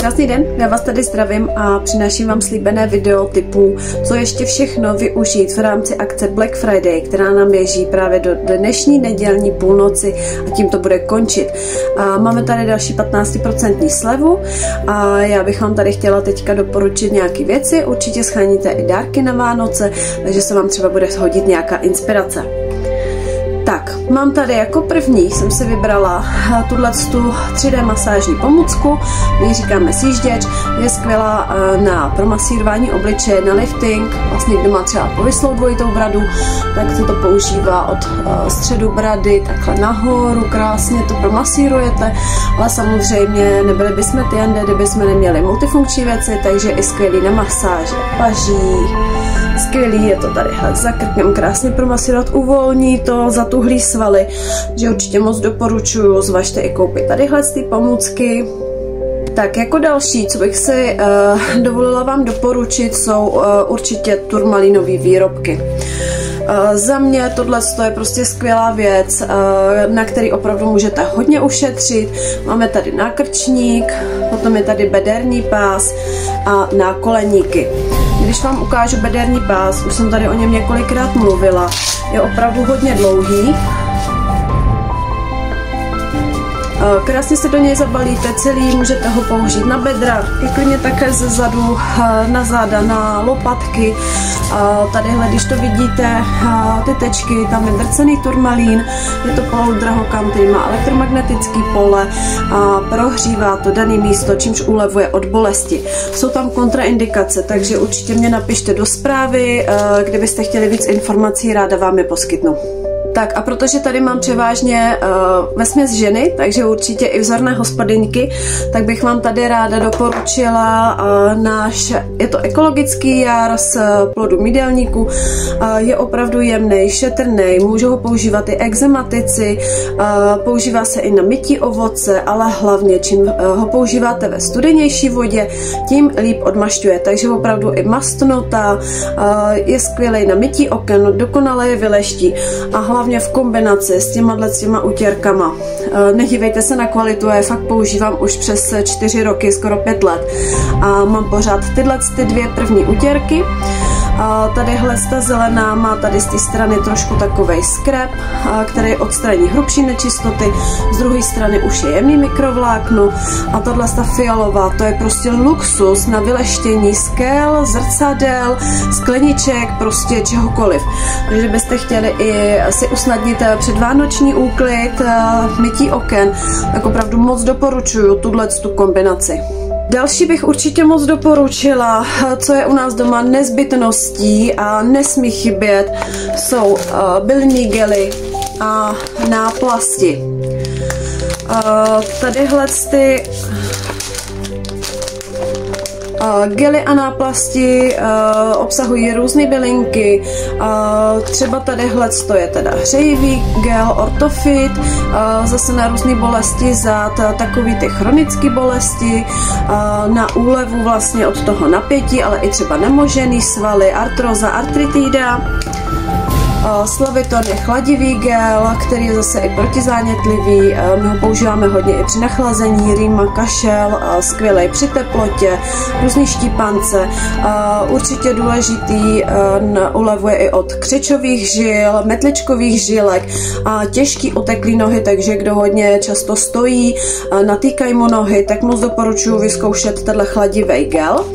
Krásný den, já vás tady zdravím a přináším vám slíbené video typu, co ještě všechno využít v rámci akce Black Friday, která nám běží právě do dnešní nedělní půlnoci a tím to bude končit. A máme tady další 15% slevu a já bych vám tady chtěla teďka doporučit nějaké věci, určitě sháníte i dárky na Vánoce, takže se vám třeba bude hodit nějaká inspirace. Tak, mám tady jako první, jsem si vybrala tuhletu 3D masážní pomůcku, my říkáme sjížděč, je skvělá na promasírování obličeje, na lifting, vlastně kdo má třeba povislou dvojitou bradu, tak se to používá od středu brady takhle nahoru, krásně to promasírujete, ale samozřejmě nebyli bychom ty jinde, kdyby jsme neměli multifunkční věci, takže i skvělý na masáže paží. Skvělý je to tady za krkem krásně promasírovat, uvolní to, zatuhlí svaly, že určitě moc doporučuju, zvažte i koupit tadyhle ty pomůcky. Tak jako další, co bych si dovolila vám doporučit, jsou určitě turmalinové výrobky. Za mě tohle je prostě skvělá věc, na který opravdu můžete hodně ušetřit. Máme tady nákrčník, potom je tady bederní pás a nákoleníky. Když vám ukážu bederní pás, už jsem tady o něm několikrát mluvila, je opravdu hodně dlouhý. Krásně se do něj zabalíte celý, můžete ho použít na bedra, i klidně také ze zadu, na záda, na lopatky. Tadyhle, když to vidíte, ty tečky, tam je drcený turmalín, je to polodrahokan, který má elektromagnetický pole a prohřívá to dané místo, čímž ulevuje od bolesti. Jsou tam kontraindikace, takže určitě mě napište do zprávy, kdybyste chtěli víc informací, ráda vám je poskytnu. Tak a protože tady mám převážně vesměs ženy, takže určitě i vzorné hospodyňky, tak bych vám tady ráda doporučila je to ekologický jar z plodu mídelníku, je opravdu jemnej, šetrnej, můžou ho používat i ekzematici, používá se i na mytí ovoce, ale hlavně čím ho používáte ve studenější vodě, tím líp odmašťuje, takže opravdu i mastnota, je skvělý na mytí oken, dokonale je vyleští a hlavně v kombinaci s těma utěrkama. Nedívejte se na kvalitu, já je fakt používám už přes 4 roky, skoro 5 let a mám pořád tyhle dvě první utěrky. Tadyhle ta zelená má tady z té strany trošku takovej skrep, který odstraní hrubší nečistoty, z druhé strany už je jemný mikrovlákno a tahle ta fialová, to je prostě luxus na vyleštění skel, zrcadel, skleniček, prostě čehokoliv. Takže byste chtěli i si usnadnit předvánoční úklid, mytí oken, tak opravdu moc doporučuju tu kombinaci. Další bych určitě moc doporučila, co je u nás doma nezbytností a nesmí chybět, jsou bylní gely a náplasti. Tadyhle ty gely a náplasti obsahují různé bylinky, třeba tadyhle je teda hřejivý gel Orthofit, zase na různé bolesti zad, takový ty chronické bolesti, na úlevu vlastně od toho napětí, ale i třeba nemožený svaly, artroza, artritída. Slaviton je chladivý gel, který je zase i protizánětlivý, my ho používáme hodně i při nachlazení, rýma, kašel, skvělej při teplotě, různý štípance, určitě důležitý, ulevuje i od křečových žil, metličkových žilek, těžký uteklý nohy, takže kdo hodně často stojí, natýkají mu nohy, tak moc doporučuji vyzkoušet tenhle chladivý gel.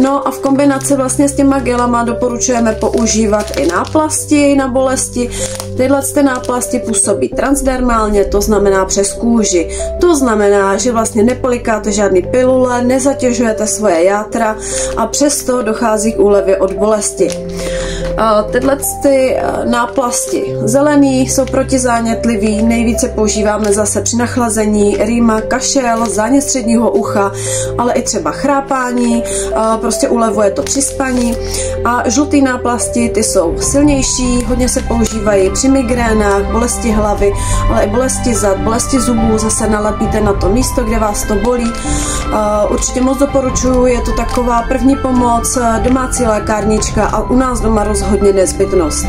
No a v kombinaci vlastně s těma gelama doporučujeme používat i náplasti na bolesti. Tyhle náplasti působí transdermálně, to znamená přes kůži. To znamená, že vlastně nepolikáte žádný pilule, nezatěžujete svoje játra a přesto dochází k úlevě od bolesti. Tyhle náplasti zelený jsou protizánětlivý, nejvíce používáme zase při nachlazení, rýma, kašel, zánět středního ucha, ale i třeba chrápání, prostě ulevuje to při spaní. A žlutý náplasti, ty jsou silnější, hodně se používají při migrénách, bolesti hlavy, ale i bolesti zad, bolesti zubů, zase nalepíte na to místo, kde vás to bolí. Určitě moc doporučuji, je to taková první pomoc, domácí lékárnička a u nás doma rozhodně nezbytnost.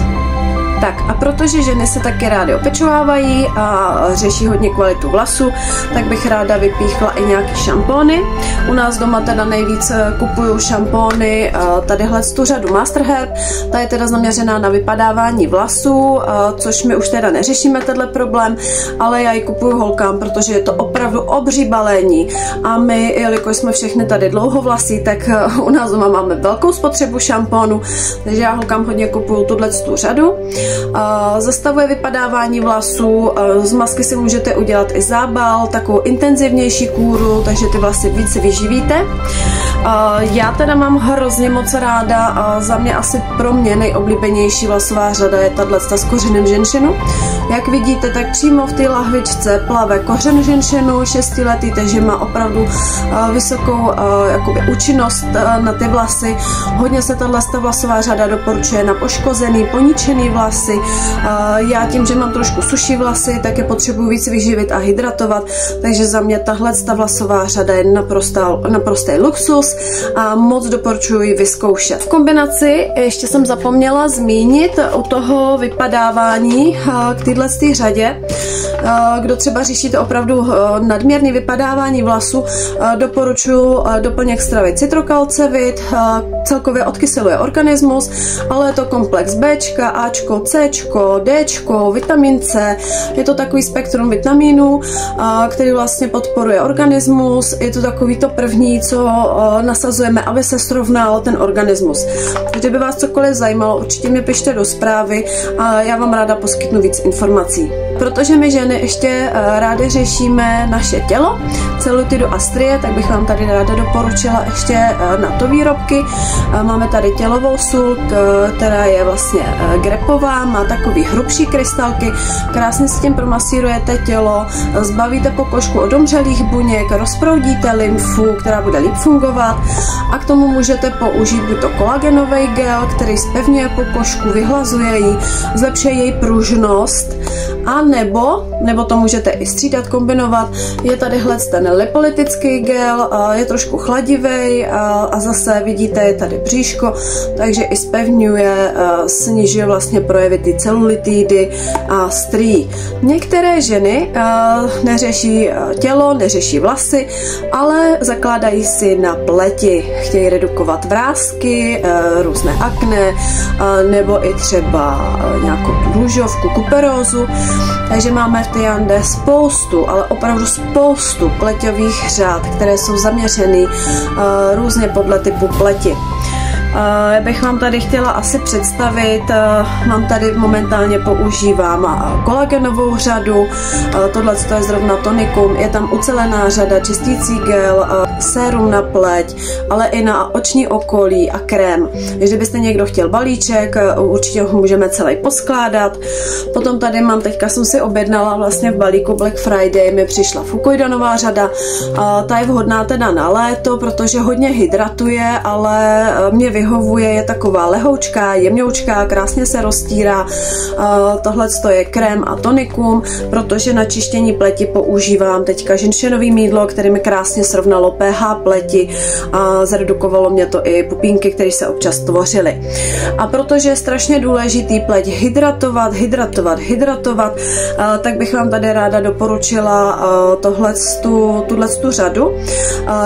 Tak a protože ženy se taky rády opečovávají a řeší hodně kvalitu vlasu, tak bych ráda vypíchla i nějaký šampóny. U nás doma teda nejvíc kupuju šampóny tadyhle tu řadu Master Hair. Ta je teda zaměřená na vypadávání vlasů, což my už teda neřešíme tenhle problém, ale já ji kupuju holkám, protože je to opravdu obří balení a my, jelikož jsme všechny tady dlouhovlasí, tak u nás doma máme velkou spotřebu šampónu, takže já holkám hodně kupuju tu řadu. Zastavuje vypadávání vlasů, z masky si můžete udělat i zábal, takovou intenzivnější kůru, takže ty vlasy víc vyživíte. Já teda mám hrozně moc ráda, za mě asi pro mě nejoblíbenější vlasová řada je tato s kořenem ženšenu. Jak vidíte, tak přímo v té lahvičce plave kořen ženšenu 6letý, takže má opravdu vysokou jakoby účinnost na ty vlasy. Hodně se tato vlasová řada doporučuje na poškozený, poničený vlasy. Já tím, že mám trošku suší vlasy, tak je potřebuji víc vyživit a hydratovat, takže za mě tahle vlasová řada je naprostý luxus a moc doporučuji vyzkoušet. V kombinaci ještě jsem zapomněla zmínit u toho vypadávání k téhle řadě. Kdo třeba řešíte opravdu nadměrný vypadávání vlasů, doporučuji doplněk stravy citrokalcevit, celkově odkyseluje organismus, ale je to komplex Bčka, Ačko, Cčko, Dčko, vitamin C, je to takový spektrum vitamínů, který vlastně podporuje organismus, je to takový to první, co nasazujeme, aby se srovnal ten organismus. Kdyby vás cokoliv zajímalo, určitě mě pište do zprávy a já vám ráda poskytnu víc informací. Protože my ženy ještě rádi řešíme naše tělo, celulitidu a strie, tak bych vám tady ráda doporučila ještě na to výrobky. Máme tady tělovou sůl, která je vlastně grepová, má takový hrubší krystalky, krásně si tím promasírujete tělo, zbavíte pokožku od omřelých buněk, rozproudíte lymfu, která bude líp fungovat a k tomu můžete použít buď to kolagenový gel, který zpevňuje pokožku, vyhlazuje ji, zlepšuje její pružnost, a nebo to můžete i střídat, kombinovat. Je tady ten lipolytický gel, je trošku chladivý a zase vidíte, je tady bříško, takže i zpevňuje, snižuje vlastně projevy ty celulitidy a strý. Některé ženy neřeší tělo, neřeší vlasy, ale zakládají si na pleti. Chtějí redukovat vrásky, různé akné, nebo i třeba nějakou růžovku, kuperózu. Takže máme v Tiande spoustu, ale opravdu spoustu pleťových řád, které jsou zaměřeny různě podle typu pleti. Já bych vám tady chtěla asi představit, mám tady momentálně používám kolagenovou řadu, tohle je zrovna tonikum, je tam ucelená řada, čistící gel, sérum na pleť, ale i na oční okolí a krém. Když byste někdo chtěl balíček, určitě ho můžeme celý poskládat. Potom tady mám, teďka jsem si objednala vlastně v balíku Black Friday, mi přišla fukoidanová řada, ta je vhodná teda na léto, protože hodně hydratuje, ale mě vyhovuje, je taková lehoučká, jemňoučká, krásně se roztírá. Tohle je krém a tonikum, protože na čištění pleti používám teďka ženšenový mýdlo, který mi krásně srovnalo pH pleti a zredukovalo mě to i pupínky, které se občas tvořily. A protože je strašně důležitý pleť hydratovat, tak bych vám tady ráda doporučila tuhletu řadu.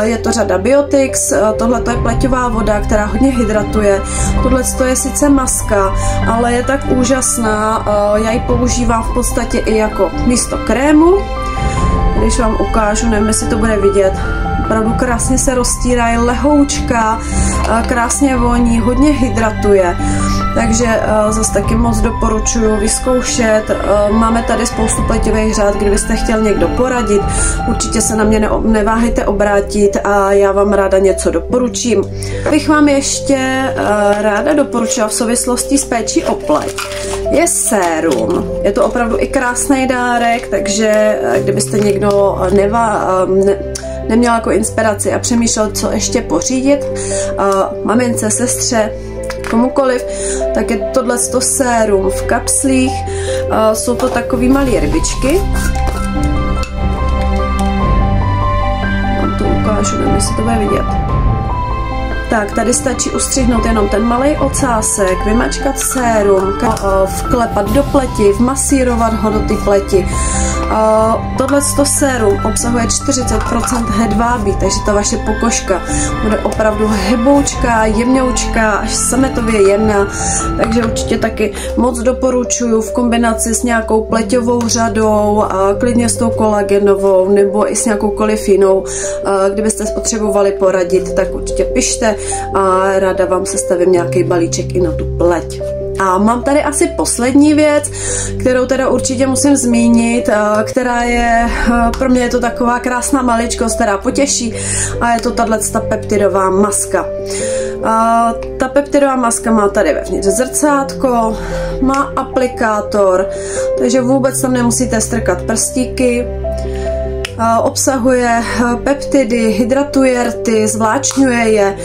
Je to řada Biotix, tohle je pleťová voda, která hodně hydratuje. Tohle je sice maska, ale je tak úžasná. Já ji používám v podstatě i jako místo krému. Když vám ukážu, nevím, jestli to bude vidět, opravdu krásně se roztírá, je lehoučká, krásně voní, hodně hydratuje. Takže zase taky moc doporučuji vyzkoušet. Máme tady spoustu pleťových řád, kdybyste chtěl někdo poradit, určitě se na mě neváhejte obrátit a já vám ráda něco doporučím. Bych vám ještě ráda doporučila v souvislosti s péčí o pleť. Je sérum. Je to opravdu i krásný dárek, takže kdybyste někdo neměl jako inspiraci a přemýšlel, co ještě pořídit mamince, sestře, komukoliv, tak je tohleto sérum v kapslích. Jsou to takový malé rybičky. Vám to ukážu, nevím, jestli to bude vidět. tak tady stačí ustřihnout jenom ten malý ocásek, vymačkat sérum, vklepat do pleti, vmasírovat ho do ty pleti. Tohleto sérum obsahuje 40% hedvábí, takže ta vaše pokožka bude opravdu heboučká, jemňoučká, až sametově jemná, takže určitě taky moc doporučuju v kombinaci s nějakou pleťovou řadou, klidně s tou kolagenovou nebo i s nějakoukoliv jinou. Kdybyste potřebovali poradit, tak určitě pište a ráda vám sestavím nějaký balíček i na tu pleť. A mám tady asi poslední věc, kterou teda určitě musím zmínit, která je, pro mě je to taková krásná maličkost, která potěší, a je to tato peptidová maska. Ta peptidová maska má tady vevnitř zrcátko, má aplikátor, takže vůbec tam nemusíte strkat prstíky. Obsahuje peptidy, hydratuje rty, zvláčňuje je.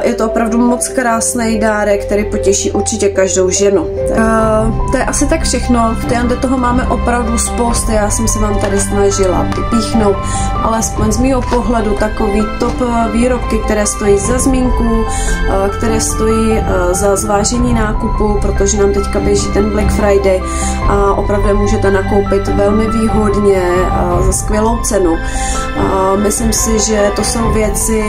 Je to opravdu moc krásný dárek, který potěší určitě každou ženu. To je asi tak všechno. V toho máme opravdu spousty. Já jsem se vám tady snažila vypíchnout, alespoň z mýho pohledu takový top výrobky, které stojí za zmínku, které stojí za zvážení nákupu, protože nám teďka běží ten Black Friday a opravdu můžete nakoupit velmi výhodně za skvělou cenu. Myslím si, že to jsou věci,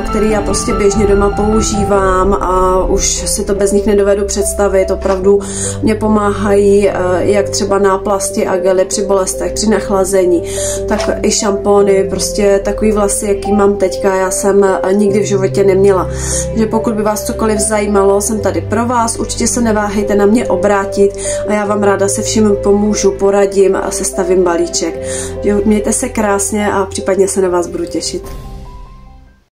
které já prostě běžně doma používám a už si to bez nich nedovedu představit. Opravdu mě pomáhají jak třeba náplasti a gely při bolestech, při nachlazení, tak i šampóny, prostě takový vlasy, jaký mám teďka, já jsem nikdy v životě neměla. Takže pokud by vás cokoliv zajímalo, jsem tady pro vás, určitě se neváhejte na mě obrátit a já vám ráda se vším pomůžu, poradím a sestavím balíček. Mějte se krásně a případně se na vás budu těšit.